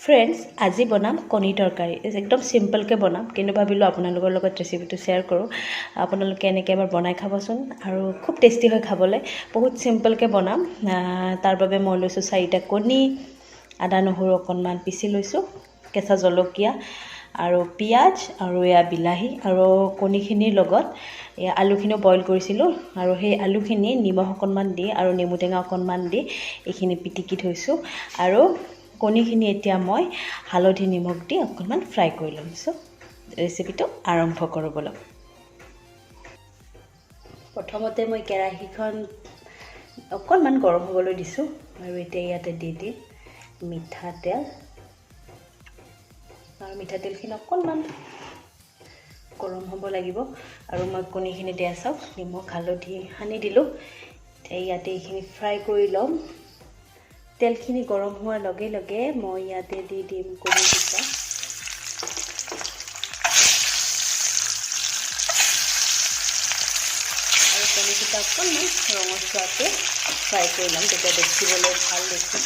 Friends, আজি বনাম কণী তৰকাৰী। একদম চিম্পলকৈ বনাম, কিন্তু ভাবিলোঁ আপোনালোকৰ লগত ৰেচিপিটো শ্বেয়াৰ কৰোঁ। আপোনালোকে এনেকৈ এবাৰ বনাই খাবচোন, আৰু খুব টেষ্টি হয় খাবলৈ। বহুত চিম্পলকৈ বনাম। তাৰ বাবে মই লৈছোঁ 4টা কণী, আদা নহৰু অকণমান পিচি লৈছোঁ, কেঁচা জলকীয়া আৰু পিঁয়াজ আৰু এয়া বিলাহী, আৰু কণীখিনিৰ লগত এয়া আলুখিনিও বইল কৰিছিলোঁ, আৰু সেই আলুখিনি নিমখ অকণমান দি আৰু নেমু টেঙা অকণমান দি এইখিনি পিটিকি থৈছোঁ। আৰু কণীখিনি এতিয়া মই হালধি নিমখ দি অকণমান ফ্ৰাই কৰি ল'ম। চ' ৰেচিপিটো আৰম্ভ কৰোঁ ব'লক। প্ৰথমতে মই কেৰাহীখন অকণমান গৰম হ'বলৈ দিছোঁ, আৰু এতিয়া ইয়াতে দি দিম মিঠাতেল, আৰু মিঠাতেলখিনি অকণমান গৰম হ'ব লাগিব। আৰু মই কণীখিনি দিয়া চাওক, নিমখ হালধি সানি দিলোঁ। এতিয়া ইয়াতে এইখিনি ফ্ৰাই কৰি ল'ম। তেলখিনি গৰম হোৱাৰ লগে লগে মই ইয়াতে দি দিম কণীকেইটা। আৰু কণীকেইটা অকণমান ৰঙচুৱাকৈ ফ্ৰাই কৰি ল'ম, তেতিয়া দেখিবলৈ ভাল দেখি।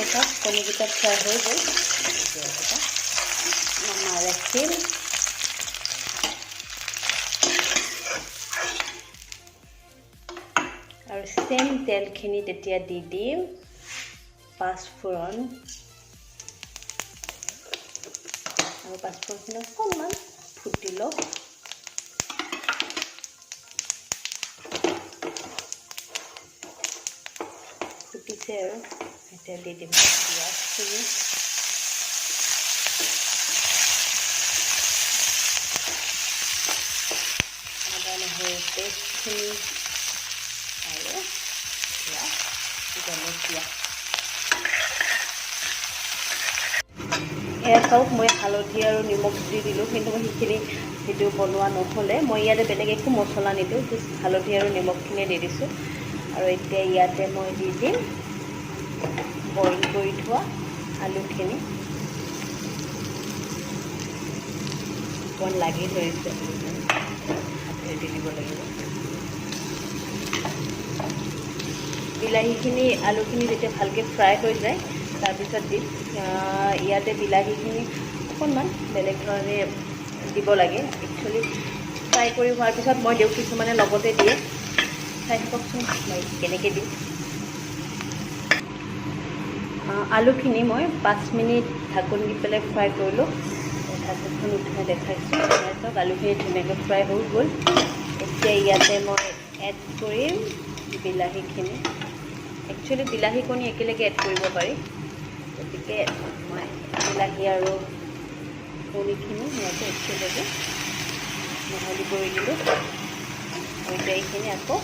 এটা কণীকেইটা ফ্ৰাই হৈ গ'ল, নমাই ৰাখিম। আৰু চেম তেলখিনি তেতিয়া দি দিম পাঁচফোৰণ, আৰু পাঁচফোৰণখিনি অকণমান ফুটি লওক। ফুটিছে, আৰু এতিয়া দি দিম পিঁয়াজখিনি, আদা নহৰু পেষ্টখিনি, আৰু জলকীয়া। এয়া চাওক, মই হালধি আৰু নিমখ দি দিলোঁ, কিন্তু মই সেইখিনি ভিডিঅ' বনোৱা নহ'লে। মই ইয়াতে বেলেগ একো মছলা নিদিওঁ, জাষ্ট হালধি আৰু নিমখখিনিয়ে দি দিছোঁ। আৰু এতিয়া ইয়াতে মই দি দিম বইল কৰি থোৱা আলুখিনি। অকণমান লাগি ধৰিছে, হাতেৰে দি দিব লাগিব। বিলাহীখিনি আলুখিনি যেতিয়া ভালকৈ ফ্ৰাই হৈ যায়, তাৰপিছত দিম ইয়াতে বিলাহীখিনি অকণমান বেলেগ ধৰণে দিব লাগে। একচুৱেলি ফ্ৰাই কৰি হোৱাৰ পিছত মই দিওঁ, কিছুমানে লগতে দিয়ে। চাই থাককচোন মই কেনেকৈ দিওঁ। আলুখিনি মই 5 মিনিট ঢাকোন দি পেলাই ফ্ৰাই কৰিলোঁ। ঢাকোনখন উঠাই দেখাইছোঁ। চাওক, আলুখিনি ধুনীয়াকৈ ফ্ৰাই হৈ গ'ল। এতিয়া ইয়াতে মই এড কৰিম বিলাহীখিনি। একচুৱেলি বিলাহী কণী একেলগে এড কৰিব পাৰি, গতিকে মই বিলাহী আৰু কণীখিনি ইয়াতে একেলগে মিহলি কৰি দিলোঁ। আৰু এতিয়া এইখিনি আকৌ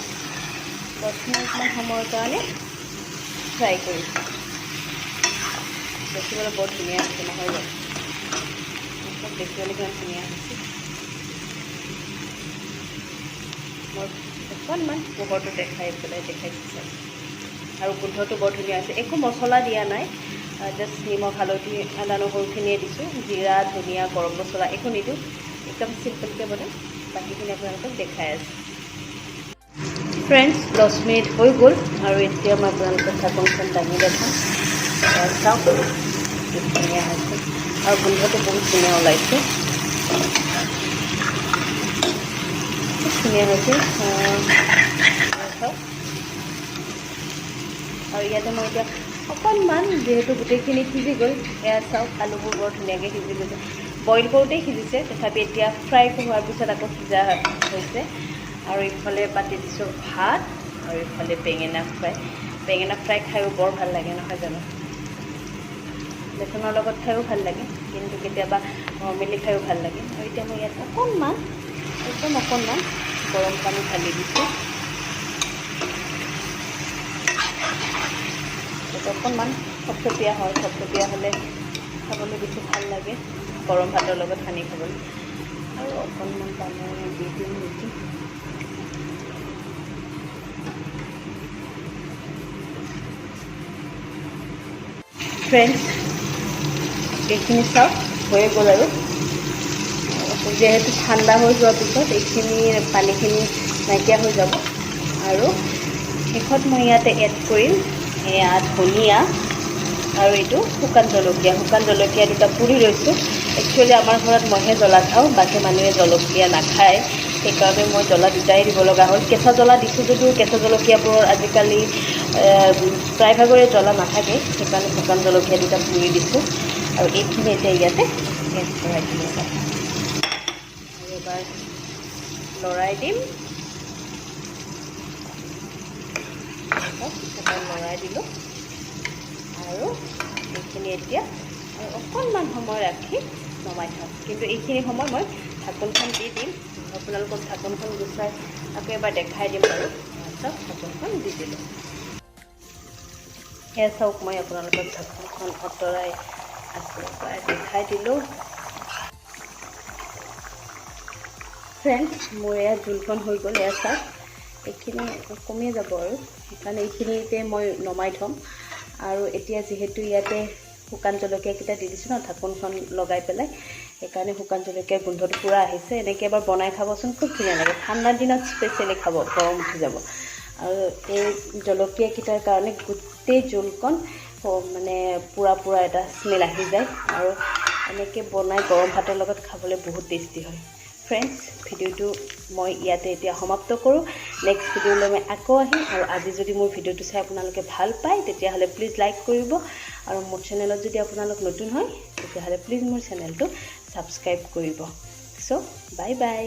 10 মিনিটমান সময়ৰ কাৰণে ফ্ৰাই কৰিছোঁ। দেখিবলৈ বৰ ধুনীয়া হৈছে, নহয় জানো? দেখিবলৈ কিমান ধুনীয়া হৈছে। মই অকণমান পোহৰটো দেখাইছোঁ, আৰু গোন্ধটো বৰ ধুনীয়া হৈছে। একো মছলা দিয়া নাই, জাষ্ট নিমখ হালধি আদা নহৰুখিনিয়ে দিছোঁ। জিৰা ধনিয়া গৰম মছলা একো নিদিওঁ, একদম চিম্পলকৈ বনাম। বাকীখিনি আপোনালোকক দেখাই আছোঁ। ফ্ৰেণ্ডছ, 10 মিনিট হৈ গ'ল, আৰু এতিয়া মই আপোনালোকক ঢাকোনখন দাঙি দেখাম। চাওক, খুব ধুনীয়া হৈছে, আৰু গোন্ধটো বহুত ধুনীয়া ওলাইছে। খুব ধুনীয়া হৈছে। চাওক, আৰু ইয়াতে মই এতিয়া অকণমান, যিহেতু গোটেইখিনি সিজি গ'ল, এয়া চাওক আলুবোৰ বৰ ধুনীয়াকৈ সিজি গৈছে। বইল কৰোঁতেই সিজিছে, তথাপি এতিয়া ফ্ৰাই হোৱাৰ পিছত আকৌ সিজা হৈছে। আৰু ইফালে পাতি দিছোঁ ভাত, আৰু ইফালে বেঙেনা ফ্ৰাই। বেঙেনা ফ্ৰাই খায়ো বৰ ভাল লাগে, নহয় জানো? বেচনৰ লগত খায়ো ভাল লাগে, কিন্তু কেতিয়াবা নৰ্মেলি খায়ো ভাল লাগে। আৰু এতিয়া মই ইয়াত অকণমান, একদম অকণমান গৰম পানী ঢালি দিছোঁ। অকণমান থপথপীয়া হয়, থপথপীয়া হ'লে খাবলৈ বেছি ভাল লাগে, গৰম ভাতৰ লগত সানি খাবলৈ। আৰু অকণমান পানী দি দিম নেকি। ফ্ৰেণ্ডছ, এইখিনি চাওক হৈয়ে গ'ল। আৰু যেহেতু ঠাণ্ডা হৈ যোৱাৰ পিছত এইখিনি পানীখিনি নাইকিয়া হৈ যাব, আৰু শেষত মই ইয়াতে এড কৰিম এয়া ধনিয়া আৰু এইটো শুকান জলকীয়া দুটা পুৰি লৈছোঁ। একচুৱেলি আমাৰ ঘৰত মইহে জ্বলা খাওঁ, বাকী মানুহে জলকীয়া নাখায়, সেইকাৰণে মই জ্বলা দুটাই দিব লগা হ'ল। কেঁচা জ্বলা দিছোঁ যদিও কেঁচা জলকীয়াবোৰৰ আজিকালি প্ৰায়ভাগৰে জ্বলা নাথাকে, সেইকাৰণে শুকান জলকীয়া দুটা পুৰি দিছোঁ। আৰু এইখিনি এতিয়া ইয়াতে এড কৰাই দিম আৰু এবাৰ লৰাই দিম। এবাৰ লৰাই দিলোঁ আৰু এইখিনি এতিয়া অকণমান সময় ৰাখি নমাই থ'ম। কিন্তু এইখিনি সময় মই ঢাকোনখন দি দিম, আপোনালোকক ঢাকোনখন গুচাই আকৌ এবাৰ দেখাই দিম বাৰু। চাওক ঢাকোনখন দি দিলোঁ। সেয়া চাওক মই আপোনালোকক ঢাকোনখন আঁতৰাই আকৌ এবাৰ দেখাই দিলোঁ। ফ্ৰেণ্ড, মোৰ এয়া জোলখন হৈ গ'ল। এয়া চাওক এইখিনি কমিয়ে যাব আৰু সেইকাৰণে এইখিনিতে মই নমাই থ'ম। আৰু এতিয়া যিহেতু ইয়াতে শুকান জলকীয়াকেইটা দি দিছোঁ ন ঢাকোনখন লগাই পেলাই, সেইকাৰণে শুকান জলকীয়াৰ গোন্ধটো পূৰা আহিছে। এনেকৈ এবাৰ বনাই খাবচোন, খুব ধুনীয়া লাগে। ঠাণ্ডাৰ দিনত স্পেচিয়েলি খাব, গৰম উঠি যাব। আৰু এই জলকীয়াকেইটাৰ কাৰণে গোটেই জোলকণ মানে পূৰা এটা স্মেল আহি যায়। আৰু এনেকৈ বনাই গৰম ভাতৰ লগত খাবলৈ বহুত টেষ্টি হয়। ফ্ৰেণ্ডছ, ভিডিঅ'টো মই ইয়াতে এতিয়া সমাপ্ত কৰোঁ। নেক্সট ভিডিঅ'লৈ মই আকৌ আহিম। আৰু আজি যদি মোৰ ভিডিঅ'টো চাই আপোনালোকে ভাল পায় তেতিয়াহ'লে প্লিজ লাইক কৰিব। আৰু মোৰ চেনেলত যদি আপোনালোক নতুন হয় তেতিয়াহ'লে প্লিজ মোৰ চেনেলটো ছাবস্ক্ৰাইব কৰিব। চ' বাই বাই।